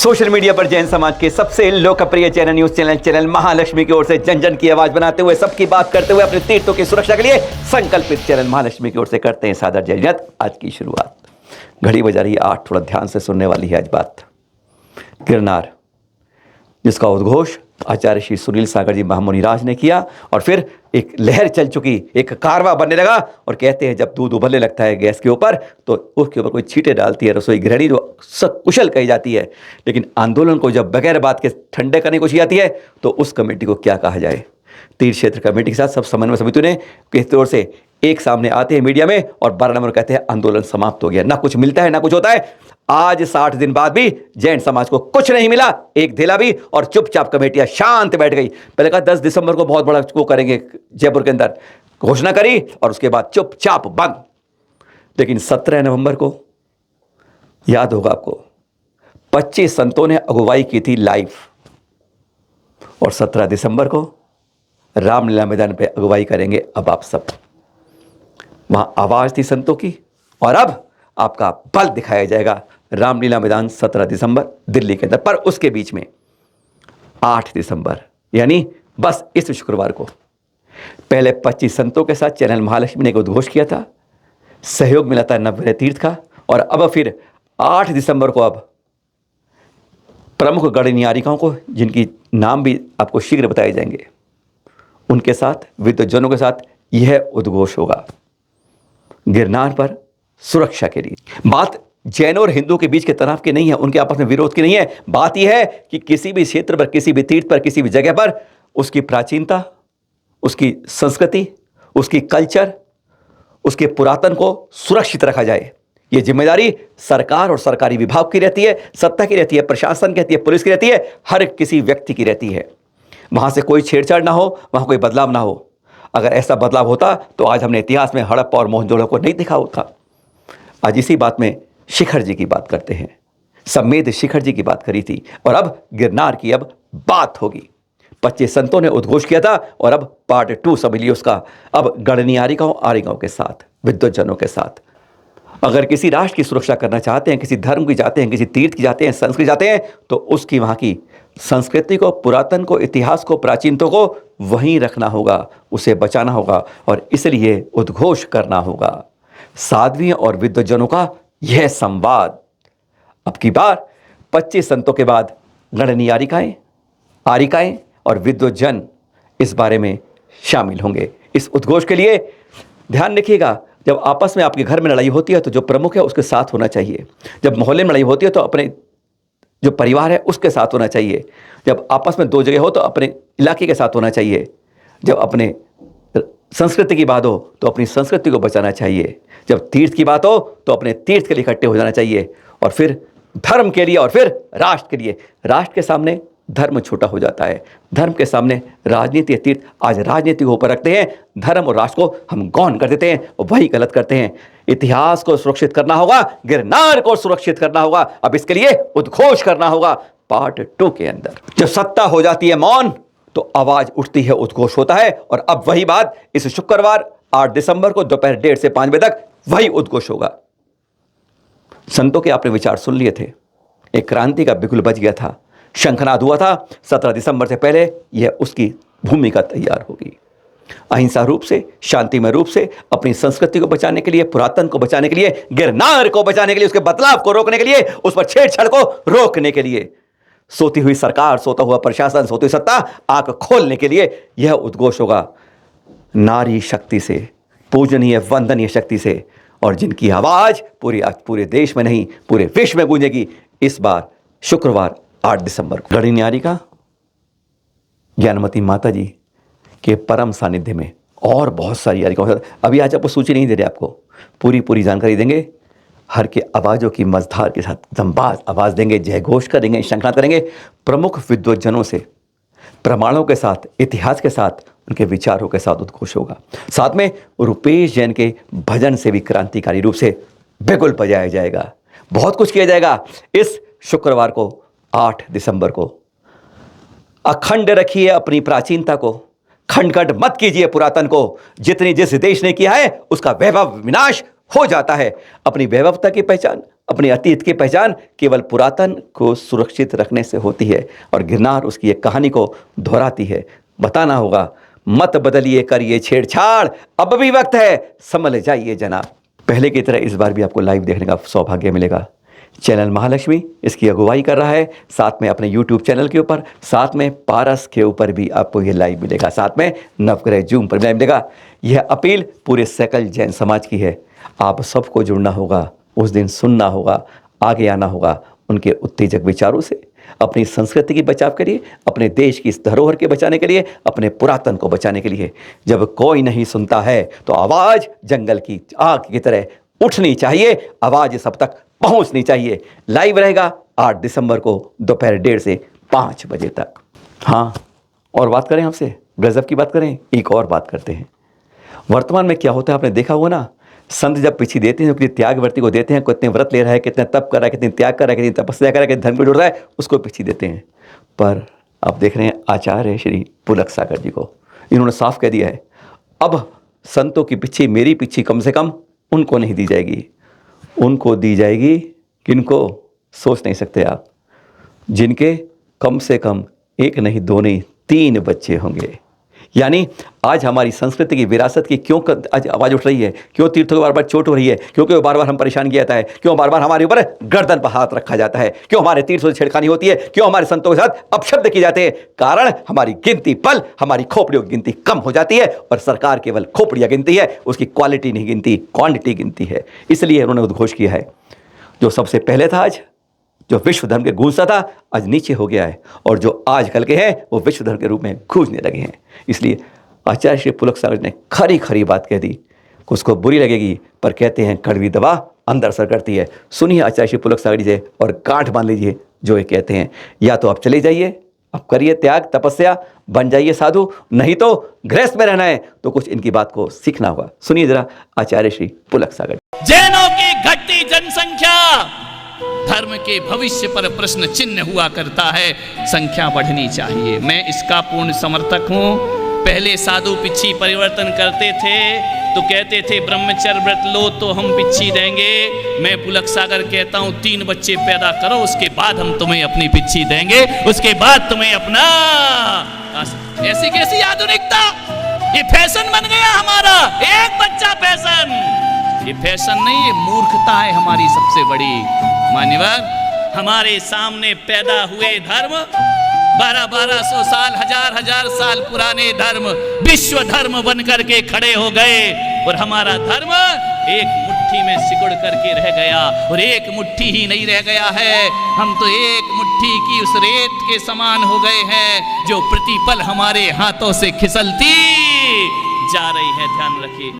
Social media पर जैन समाज के सबसे लोकप्रिय चैनल न्यूज चैनल महालक्ष्मी की ओर से जन जन की आवाज बनाते हुए सबकी बात करते हुए अपने तीर्थों की सुरक्षा के लिए संकल्पित चैनल महालक्ष्मी की ओर से करते हैं सादर जय जयंत। आज की शुरुआत घड़ी बजा रही है 8, थोड़ा ध्यान से सुनने वाली है आज बात। गिरनार जिसका उद्घोष आचार्य श्री सुनील सागर जी महामुनिराज ने किया और फिर एक लहर चल चुकी, एक कारवा बनने लगा। और कहते हैं जब दूध उबलने लगता है गैस के ऊपर तो उसके ऊपर कोई छींटे डालती है रसोई गृहिणी जो सकुशल कही जाती है, लेकिन आंदोलन को जब बगैर बात के ठंडे करने की कोशिश आती है तो उस कमेटी को क्या कहा जाए। तीर्थ क्षेत्र कमेटी के साथ सब समन्वय समिति ने किस तौर से एक सामने आते हैं मीडिया में और 12 नंबर कहते हैं आंदोलन समाप्त हो गया, ना कुछ मिलता है ना कुछ होता है। आज 60 दिन बाद भी जैन समाज को कुछ नहीं मिला, एक धेला भी, और चुपचाप कमेटियां शांत बैठ गई। पहले कहा 10 दिसंबर को बहुत बड़ा वो करेंगे जयपुर के अंदर, घोषणा करी और उसके बाद चुपचाप बंद। लेकिन 17 नवंबर को याद होगा आपको 25 संतों ने अगुवाई की थी लाइव, और 17 दिसंबर को रामलीला मैदान पे अगुवाई करेंगे अब आप सब। वहां आवाज थी संतों की और अब आपका बल दिखाया जाएगा। रामलीला मैदान 17 दिसंबर दिल्ली के अंदर, पर उसके बीच में 8 दिसंबर यानी बस इस शुक्रवार को पहले 25 संतों के साथ चैनल महालक्ष्मी ने एक उद्घोष किया था, सहयोग मिला था नवग्रह तीर्थ का, और अब फिर 8 दिसंबर को अब प्रमुख गणनियारिकाओं को, जिनकी नाम भी आपको शीघ्र बताए जाएंगे, उनके साथ विद्वजनों के साथ यह उद्घोष होगा गिरनार पर सुरक्षा के लिए। बात जैन और हिंदू के बीच के तनाव की नहीं है, उनके आपस में विरोध की नहीं है। बात यह है कि किसी भी क्षेत्र पर, किसी भी तीर्थ पर, किसी भी जगह पर उसकी प्राचीनता, उसकी संस्कृति, उसकी कल्चर, उसके पुरातन को सुरक्षित रखा जाए। यह जिम्मेदारी सरकार और सरकारी विभाग की रहती है, सत्ता की रहती है, प्रशासन की रहती है, पुलिस की रहती है, हर किसी व्यक्ति की रहती है। वहां से कोई छेड़छाड़ ना हो, वहां कोई बदलाव ना हो। अगर ऐसा बदलाव होता तो आज हमने इतिहास में हड़प्पा और मोहनजोदड़ो को नहीं देखा होता। आज इसी बात में शिखर जी की बात करते हैं, सम्मेद शिखर जी की बात करी थी, और अब गिरनार की अब बात होगी। 25 संतों ने उद्घोष किया था और अब पार्ट 2 समझिए उसका, अब गणनियारिकाओं आरिकाओं के साथ, विद्वजनों के साथ। अगर किसी राष्ट्र की सुरक्षा करना चाहते हैं, किसी धर्म की जाते हैं, किसी तीर्थ की जाते हैं, संस्कृति जाते हैं, तो उसकी वहाँ की संस्कृति को, पुरातन को, इतिहास को, प्राचीनता को वहीं रखना होगा, उसे बचाना होगा, और इसलिए उद्घोष करना होगा। साध्वियों और विद्वजनों का यह संवाद। अब की बार 25 संतों के बाद गणनियारिकाएं, आरिकाएं और विद्वजन इस बारे में शामिल होंगे। इस उद्घोष के लिए ध्यान रखिएगा, जब आपस में आपके घर में लड़ाई होती है तो जो प्रमुख है उसके साथ होना चाहिए। जब मोहल्ले में लड़ाई होती है तो अपने जो परिवार है उसके साथ होना चाहिए। जब आपस में 2 जगह हो तो अपने इलाके के साथ होना चाहिए। जब अपने संस्कृति की बात हो तो अपनी संस्कृति को बचाना चाहिए। जब तीर्थ की बात हो तो अपने तीर्थ के लिए इकट्ठे हो जाना चाहिए, और फिर धर्म के लिए, और फिर राष्ट्र के लिए। राष्ट्र के सामने धर्म छोटा हो जाता है, धर्म के सामने राजनीति, तीर्थ। आज राजनीति को ऊपर रखते हैं, धर्म और राष्ट्र को हम गौण कर देते हैं, और वही गलत करते हैं। इतिहास को सुरक्षित करना होगा, गिरनार को सुरक्षित करना होगा। अब इसके लिए उद्घोष करना होगा पार्ट 2 के अंदर। जब सत्ता हो जाती है मौन तो आवाज उठती है, उद्घोष होता है। और अब वही बात इस शुक्रवार 8 दिसंबर को दोपहर 1:30 से 5 बजे तक वही उद्घोष होगा। संतों के आपने विचार सुन लिए थे, एक क्रांति का बिगुल बज गया था, शंखनाद हुआ था। 17 दिसंबर से पहले यह उसकी भूमिका तैयार होगी। अहिंसा रूप से, शांतिमय रूप से, अपनी संस्कृति को बचाने के लिए, पुरातन को बचाने के लिए, गिरनार को बचाने के लिए, उसके बदलाव को रोकने के लिए, उस पर छेड़छाड़ को रोकने के लिए, सोती हुई सरकार, सोता हुआ प्रशासन, सोती हुई सत्ता आंख खोलने के लिए यह उद्घोष होगा नारी शक्ति से, पूजनीय वंदनीय शक्ति से, और जिनकी आवाज पूरे देश में नहीं पूरे विश्व में गूंजेगी इस बार शुक्रवार 8 दिसंबर को। गणनियारिका ज्ञानमती माता जी के परम सानिध्य में और बहुत सारी यारिकाओं, अभी आज आपको सूची नहीं दे रहे, आपको पूरी जानकारी देंगे। हर के आवाज़ों की मझधार के साथ दमबाज आवाज़ देंगे, जय घोष करेंगे, शंखनाद करेंगे। प्रमुख विद्वजनों से, प्रमाणों के साथ, इतिहास के साथ, उनके विचारों के साथ उद्घोष होगा। साथ में रुपेश जैन के भजन से भी क्रांतिकारी रूप से बिगुल बजाया जाएगा। बहुत कुछ किया जाएगा इस शुक्रवार को 8 दिसंबर को। अखंड रखिए अपनी प्राचीनता को, खंड मत कीजिए पुरातन को। जिस देश ने किया है उसका वैभव विनाश हो जाता है। अपनी वैभवता की पहचान अपने अतीत की पहचान केवल पुरातन को सुरक्षित रखने से होती है और गिरनार उसकी एक कहानी को दोहराती है। बताना होगा, मत बदलिए करिए छेड़छाड़, अब भी वक्त है, संभल जाइए जनाब। पहले की तरह इस बार भी आपको लाइव देखने का सौभाग्य मिलेगा। चैनल महालक्ष्मी इसकी अगुवाई कर रहा है, साथ में अपने YouTube चैनल के ऊपर, साथ में पारस के ऊपर भी आपको ये लाइव मिलेगा, साथ में नवग्रह जूम पर लाइव मिलेगा। यह अपील पूरे सकल जैन समाज की है। आप सबको जुड़ना होगा, उस दिन सुनना होगा, आगे आना होगा। उनके उत्तेजक विचारों से अपनी संस्कृति की बचाव के लिए, अपने देश की इस धरोहर के बचाने के लिए, अपने पुरातन को बचाने के लिए जब कोई नहीं सुनता है तो आवाज़ जंगल की आग की तरह उठनी चाहिए, आवाज़ सब तक पहुंचनी चाहिए। लाइव रहेगा 8 दिसंबर को दोपहर 1:30 से 5 बजे तक। हाँ, और बात करें हमसे, गजब की बात करें, एक और बात करते हैं। वर्तमान में क्या होता है आपने देखा हुआ ना, संत जब पिछी देते हैं, कितनी त्यागवर्ती को देते हैं, कितने व्रत ले रहा है, कितने तप कर रहा है, कितनी त्याग कर रहा है, कितनी तपस्या कर रहा है, कितने धर्म को जुड़ रहा है, उसको पिछी देते हैं। पर अब देख रहे हैं आचार्य श्री पुलक सागर जी को, इन्होंने साफ कह दिया है, अब संतों की पिछी, मेरी पिछी कम से कम उनको नहीं दी जाएगी। उनको दी जाएगी किनको, सोच नहीं सकते आप, जिनके कम से कम 1 नहीं 2 नहीं 3 बच्चे होंगे। यानी आज हमारी संस्कृति की विरासत की क्यों आज आवाज़ उठ रही है, क्यों तीर्थों को बार बार चोट हो रही है, क्योंकि बार बार हम परेशान किया जाता है, क्यों बार बार हमारे ऊपर गर्दन पर हाथ रखा जाता है, क्यों हमारे तीर्थों से छेड़खानी होती है, क्यों हमारे संतों के साथ अपशब्द किए जाते हैं। कारण हमारी गिनती पल, हमारी खोपड़ियों की गिनती कम हो जाती है और सरकार केवल खोपड़ियाँ गिनती है, उसकी क्वालिटी नहीं गिनती, क्वांटिटी गिनती है। इसलिए उन्होंने उद्घोष किया है, जो सबसे पहले था आज, जो विश्व धर्म के गूंजता था, आज नीचे हो गया है, और जो आज कल के हैं वो विश्व धर्म के रूप में गूंजने लगे हैं। इसलिए आचार्य श्री पुलक सागर ने खरी खरी बात कह दी, उसको बुरी लगेगी पर कहते हैं कड़वी दवा अंदर असर करती है। सुनिए आचार्य श्री पुलक सागर जी से और गांठ बांध लीजिए जो ये कहते हैं। या तो आप चले जाइए, आप करिए त्याग तपस्या, बन जाइए साधु, नहीं तो गृहस्थ में रहना है तो कुछ इनकी बात को सीखना होगा। सुनिए जरा आचार्य श्री पुलक सागर। जैनों की घटती जनसंख्या धर्म के भविष्य पर प्रश्न चिन्ह हुआ करता है, संख्या बढ़नी चाहिए। मैं इसका पूर्ण समर्थक हूँ। पहले साधु पिच्छी परिवर्तन करते थे तो कहते थे ब्रह्मचर्य व्रत लो तो हम पिच्छी देंगे। मैं पुलक सागर कहता हूँ 3 बच्चे पैदा करो, उसके बाद हम तुम्हें अपनी पिच्छी देंगे, उसके बाद तुम्हें अपना। ऐसी कैसी आधुनिकता, ये फैशन बन गया हमारा, 1 बच्चा फैशन। ये फैशन नहीं, ये मूर्खता है हमारी सबसे बड़ी। मान्यवर, हमारे सामने पैदा हुए धर्म 1200 साल, हजार साल पुराने धर्म विश्व धर्म बन करके खड़े हो गए, और हमारा धर्म एक मुट्ठी में सिकुड़ करके रह गया। और एक मुट्ठी ही नहीं रह गया है, हम तो एक मुट्ठी की उस रेत के समान हो गए हैं जो प्रतिपल हमारे हाथों से खिसलती जा रही है। ध्यान रखिए।